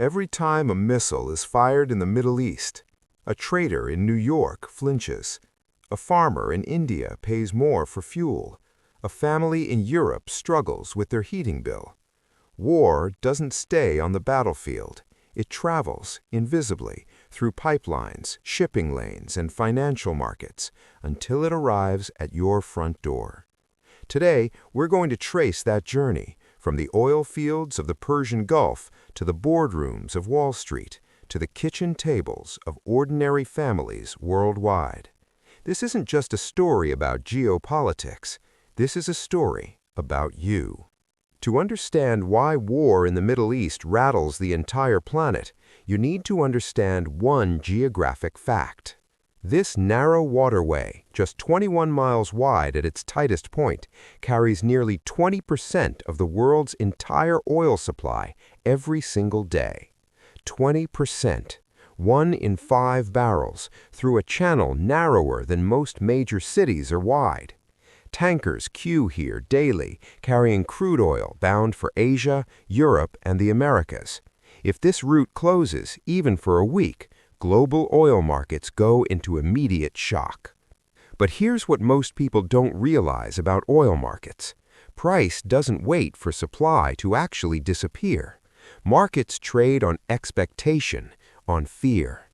Every time a missile is fired in the Middle East, a trader in New York flinches. A farmer in India pays more for fuel. A family in Europe struggles with their heating bill. War doesn't stay on the battlefield. It travels, invisibly, through pipelines, shipping lanes, and financial markets, until it arrives at your front door. Today, we're going to trace that journey, from the oil fields of the Persian Gulf to the boardrooms of Wall Street, to the kitchen tables of ordinary families worldwide. This isn't just a story about geopolitics. This is a story about you. To understand why war in the Middle East rattles the entire planet, you need to understand one geographic fact. This narrow waterway, just 21 miles wide at its tightest point, carries nearly 20% of the world's entire oil supply every single day. 20%, 1 in 5 barrels, through a channel narrower than most major cities are wide. Tankers queue here daily, carrying crude oil bound for Asia, Europe, and the Americas. If this route closes, even for a week, global oil markets go into immediate shock. But here's what most people don't realize about oil markets. Price doesn't wait for supply to actually disappear. Markets trade on expectation, on fear.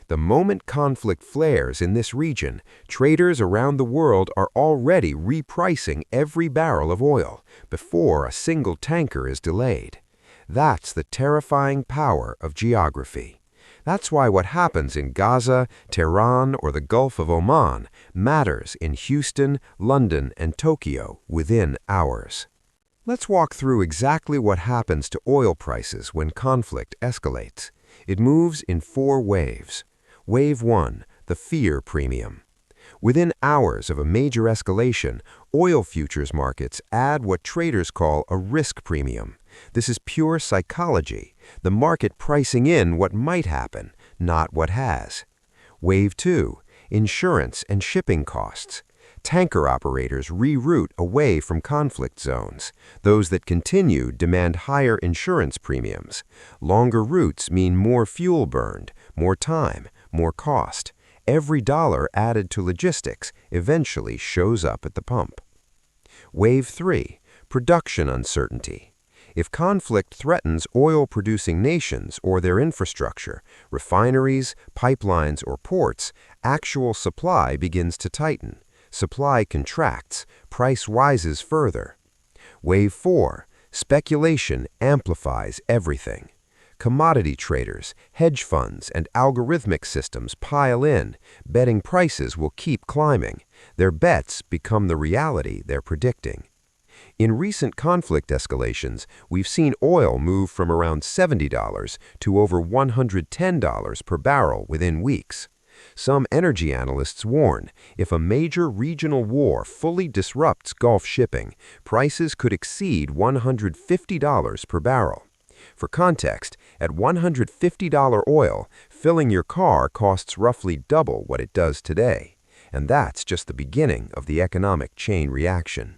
The moment conflict flares in this region, traders around the world are already repricing every barrel of oil before a single tanker is delayed. That's the terrifying power of geography. That's why what happens in Gaza, Tehran, or the Gulf of Oman matters in Houston, London, and Tokyo within hours. Let's walk through exactly what happens to oil prices when conflict escalates. It moves in 4 waves. Wave 1, the fear premium. Within hours of a major escalation, oil futures markets add what traders call a risk premium. This is pure psychology, the market pricing in what might happen, not what has. Wave 2, insurance and shipping costs. Tanker operators reroute away from conflict zones. Those that continue demand higher insurance premiums. Longer routes mean more fuel burned, more time, more cost. Every dollar added to logistics eventually shows up at the pump. Wave 3, production uncertainty. If conflict threatens oil-producing nations or their infrastructure, refineries, pipelines, or ports, actual supply begins to tighten. Supply contracts, price rises further. Wave 4, speculation amplifies everything. Commodity traders, hedge funds, and algorithmic systems pile in, betting prices will keep climbing. Their bets become the reality they're predicting. In recent conflict escalations, we've seen oil move from around $70 to over $110 per barrel within weeks. Some energy analysts warn, if a major regional war fully disrupts Gulf shipping, prices could exceed $150 per barrel. For context, at $150 oil, filling your car costs roughly double what it does today. And that's just the beginning of the economic chain reaction.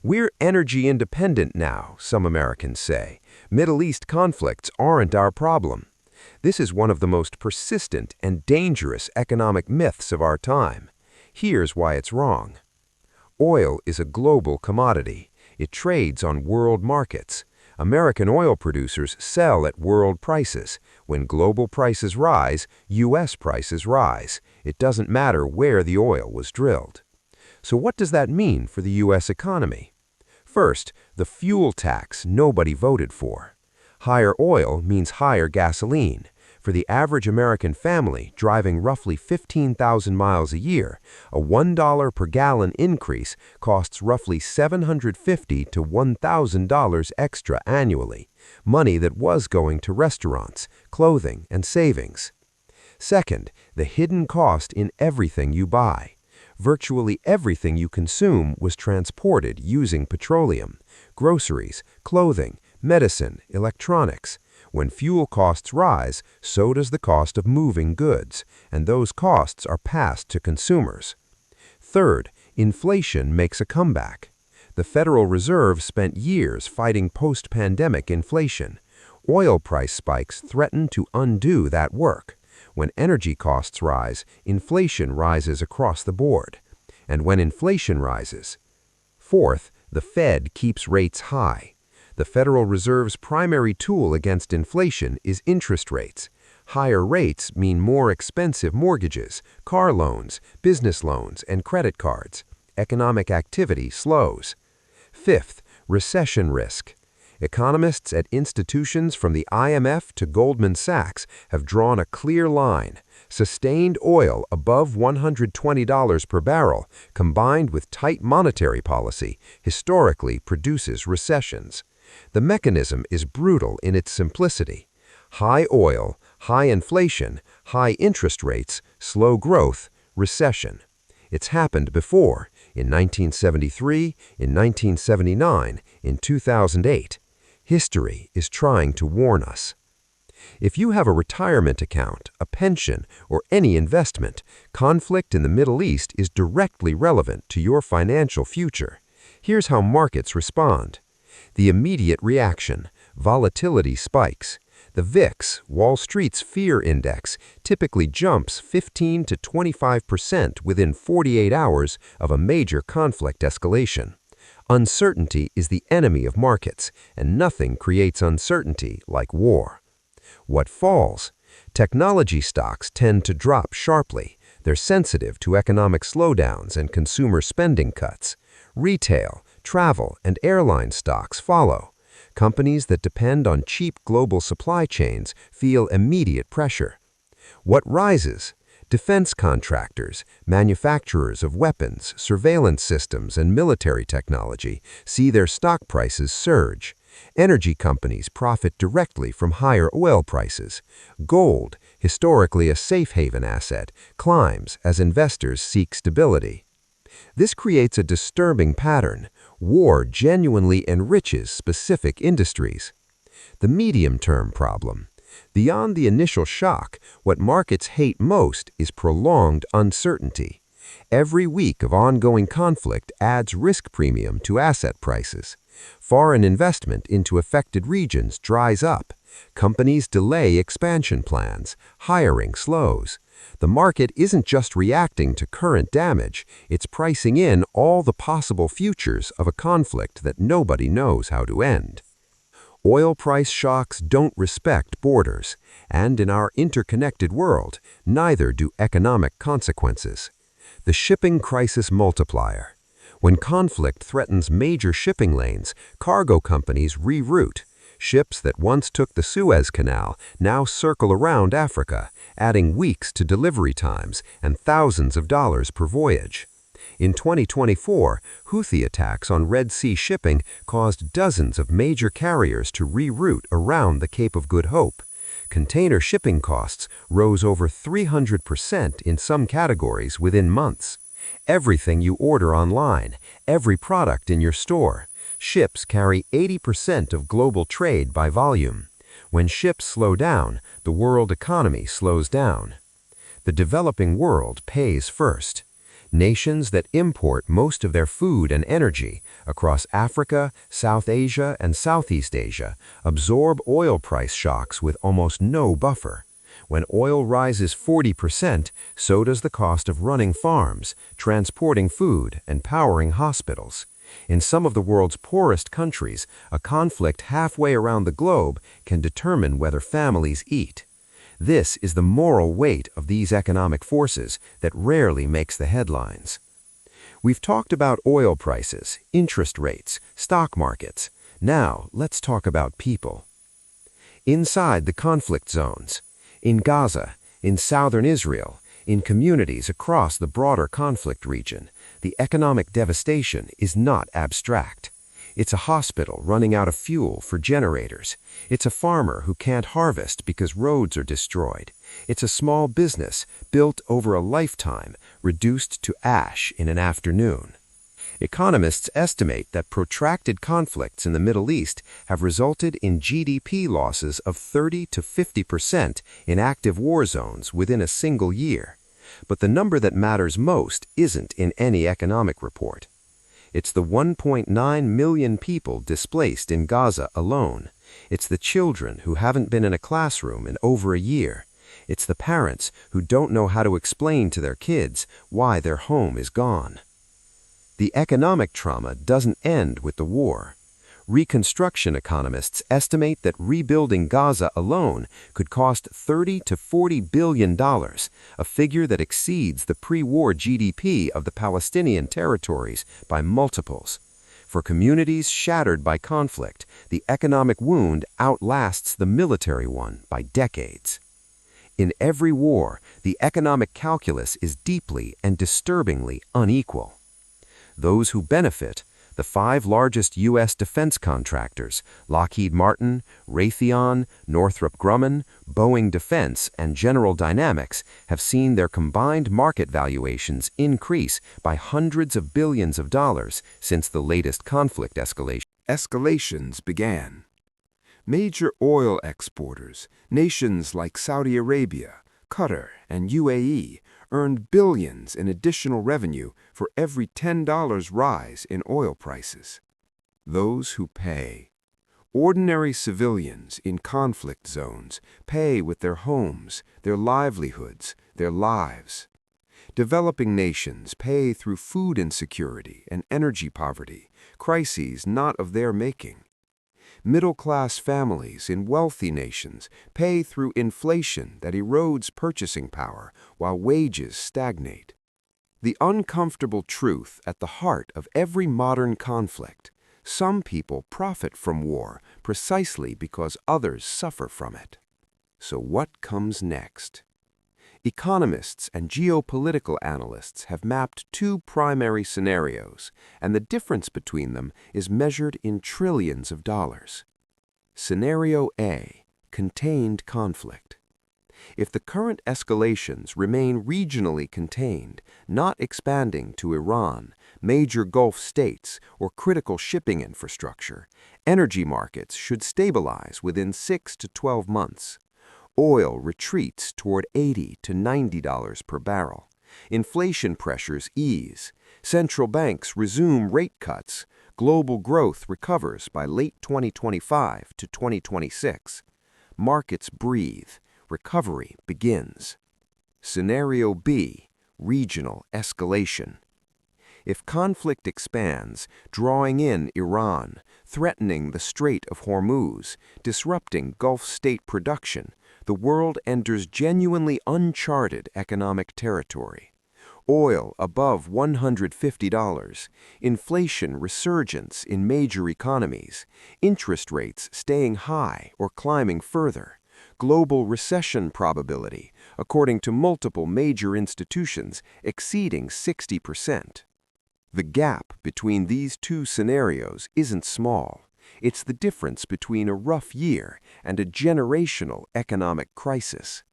We're energy independent now, some Americans say. Middle East conflicts aren't our problem. This is one of the most persistent and dangerous economic myths of our time. Here's why it's wrong. Oil is a global commodity. It trades on world markets. American oil producers sell at world prices. When global prices rise, U.S. prices rise. It doesn't matter where the oil was drilled. So what does that mean for the U.S. economy? First, the fuel tax nobody voted for. Higher oil means higher gasoline. For the average American family driving roughly 15,000 miles a year, a $1 per gallon increase costs roughly $750 to $1,000 extra annually, money that was going to restaurants, clothing, and savings. Second, the hidden cost in everything you buy. Virtually everything you consume was transported using petroleum: groceries, clothing, medicine, electronics. When fuel costs rise, so does the cost of moving goods, and those costs are passed to consumers. Third, inflation makes a comeback. The Federal Reserve spent years fighting post-pandemic inflation. Oil price spikes threaten to undo that work. When energy costs rise, inflation rises across the board. And when inflation rises, fourth, the Fed keeps rates high. The Federal Reserve's primary tool against inflation is interest rates. Higher rates mean more expensive mortgages, car loans, business loans, and credit cards. Economic activity slows. Fifth, recession risk. Economists at institutions from the IMF to Goldman Sachs have drawn a clear line. Sustained oil above $120 per barrel, combined with tight monetary policy, historically produces recessions. The mechanism is brutal in its simplicity. High oil, high inflation, high interest rates, slow growth, recession. It's happened before, in 1973, in 1979, in 2008. History is trying to warn us. If you have a retirement account, a pension, or any investment, conflict in the Middle East is directly relevant to your financial future. Here's how markets respond. The immediate reaction: volatility spikes. The VIX, Wall Street's fear index, typically jumps 15 to 25% within 48 hours of a major conflict escalation. Uncertainty is the enemy of markets, and nothing creates uncertainty like war. What falls? Technology stocks tend to drop sharply. They're sensitive to economic slowdowns and consumer spending cuts. Retail, travel, and airline stocks follow. Companies that depend on cheap global supply chains feel immediate pressure. What rises? Defense contractors, manufacturers of weapons, surveillance systems, and military technology see their stock prices surge. Energy companies profit directly from higher oil prices. Gold, historically a safe haven asset, climbs as investors seek stability. This creates a disturbing pattern. War genuinely enriches specific industries. The medium-term problem. Beyond the initial shock, what markets hate most is prolonged uncertainty. Every week of ongoing conflict adds risk premium to asset prices. Foreign investment into affected regions dries up. Companies delay expansion plans. Hiring slows. The market isn't just reacting to current damage, it's pricing in all the possible futures of a conflict that nobody knows how to end. Oil price shocks don't respect borders, and in our interconnected world, neither do economic consequences. The shipping crisis multiplier. When conflict threatens major shipping lanes, cargo companies reroute. Ships that once took the Suez Canal now circle around Africa, adding weeks to delivery times and thousands of dollars per voyage. In 2024, Houthi attacks on Red Sea shipping caused dozens of major carriers to reroute around the Cape of Good Hope. Container shipping costs rose over 300% in some categories within months. Everything you order online, every product in your store. Ships carry 80% of global trade by volume. When ships slow down, the world economy slows down. The developing world pays first. Nations that import most of their food and energy across Africa, South Asia, and Southeast Asia absorb oil price shocks with almost no buffer. When oil rises 40%, so does the cost of running farms, transporting food, and powering hospitals. In some of the world's poorest countries, a conflict halfway around the globe can determine whether families eat. This is the moral weight of these economic forces that rarely makes the headlines. We've talked about oil prices, interest rates, stock markets. Now, let's talk about people. Inside the conflict zones, in Gaza, in southern Israel, in communities across the broader conflict region, the economic devastation is not abstract. It's a hospital running out of fuel for generators. It's a farmer who can't harvest because roads are destroyed. It's a small business built over a lifetime, reduced to ash in an afternoon. Economists estimate that protracted conflicts in the Middle East have resulted in GDP losses of 30 to 50% in active war zones within a single year. But the number that matters most isn't in any economic report. It's the 1.9 million people displaced in Gaza alone. It's the children who haven't been in a classroom in over a year. It's the parents who don't know how to explain to their kids why their home is gone. The economic trauma doesn't end with the war. Reconstruction economists estimate that rebuilding Gaza alone could cost $30 to $40 billion, a figure that exceeds the pre-war GDP of the Palestinian territories by multiples. For communities shattered by conflict, the economic wound outlasts the military one by decades. In every war, the economic calculus is deeply and disturbingly unequal. Those who benefit, the 5 largest U.S. defense contractors, Lockheed Martin, Raytheon, Northrop Grumman, Boeing Defense, and General Dynamics, have seen their combined market valuations increase by hundreds of billions of dollars since the latest conflict escalation. Escalations began. Major oil exporters, nations like Saudi Arabia, Qatar, and UAE, earned billions in additional revenue for every $10 rise in oil prices. Those who pay. Ordinary civilians in conflict zones pay with their homes, their livelihoods, their lives. Developing nations pay through food insecurity and energy poverty, crises not of their making. Middle-class families in wealthy nations pay through inflation that erodes purchasing power while wages stagnate. The uncomfortable truth at the heart of every modern conflict: some people profit from war precisely because others suffer from it. So what comes next? Economists and geopolitical analysts have mapped 2 primary scenarios, and the difference between them is measured in trillions of dollars. Scenario A: contained conflict. If the current escalations remain regionally contained, not expanding to Iran, major Gulf states, or critical shipping infrastructure, energy markets should stabilize within 6 to 12 months. Oil retreats toward $80 to $90 per barrel. Inflation pressures ease. Central banks resume rate cuts. Global growth recovers by late 2025 to 2026. Markets breathe. Recovery begins. Scenario B: regional escalation. If conflict expands, drawing in Iran, threatening the Strait of Hormuz, disrupting Gulf state production, the world enters genuinely uncharted economic territory. Oil above $150, inflation resurgence in major economies, interest rates staying high or climbing further, global recession probability, according to multiple major institutions, exceeding 60%. The gap between these 2 scenarios isn't small. It's the difference between a rough year and a generational economic crisis.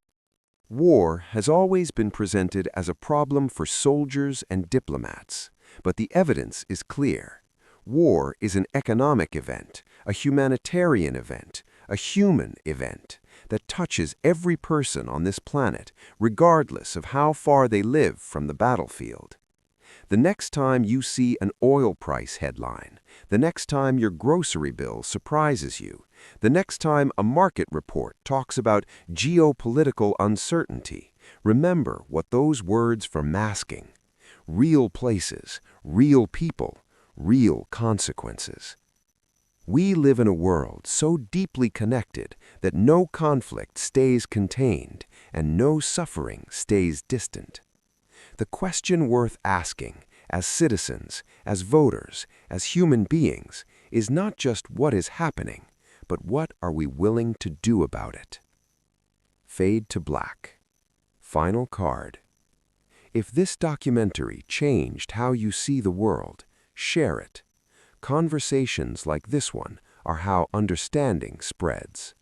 War has always been presented as a problem for soldiers and diplomats, but the evidence is clear. War is an economic event, a humanitarian event, a human event that touches every person on this planet, regardless of how far they live from the battlefield. The next time you see an oil price headline, the next time your grocery bill surprises you, the next time a market report talks about geopolitical uncertainty, remember what those words are masking: real places, real people, real consequences. We live in a world so deeply connected that no conflict stays contained and no suffering stays distant. The question worth asking, as citizens, as voters, as human beings, is not just what is happening, but what are we willing to do about it? Fade to black. Final card. If this documentary changed how you see the world, share it. Conversations like this one are how understanding spreads.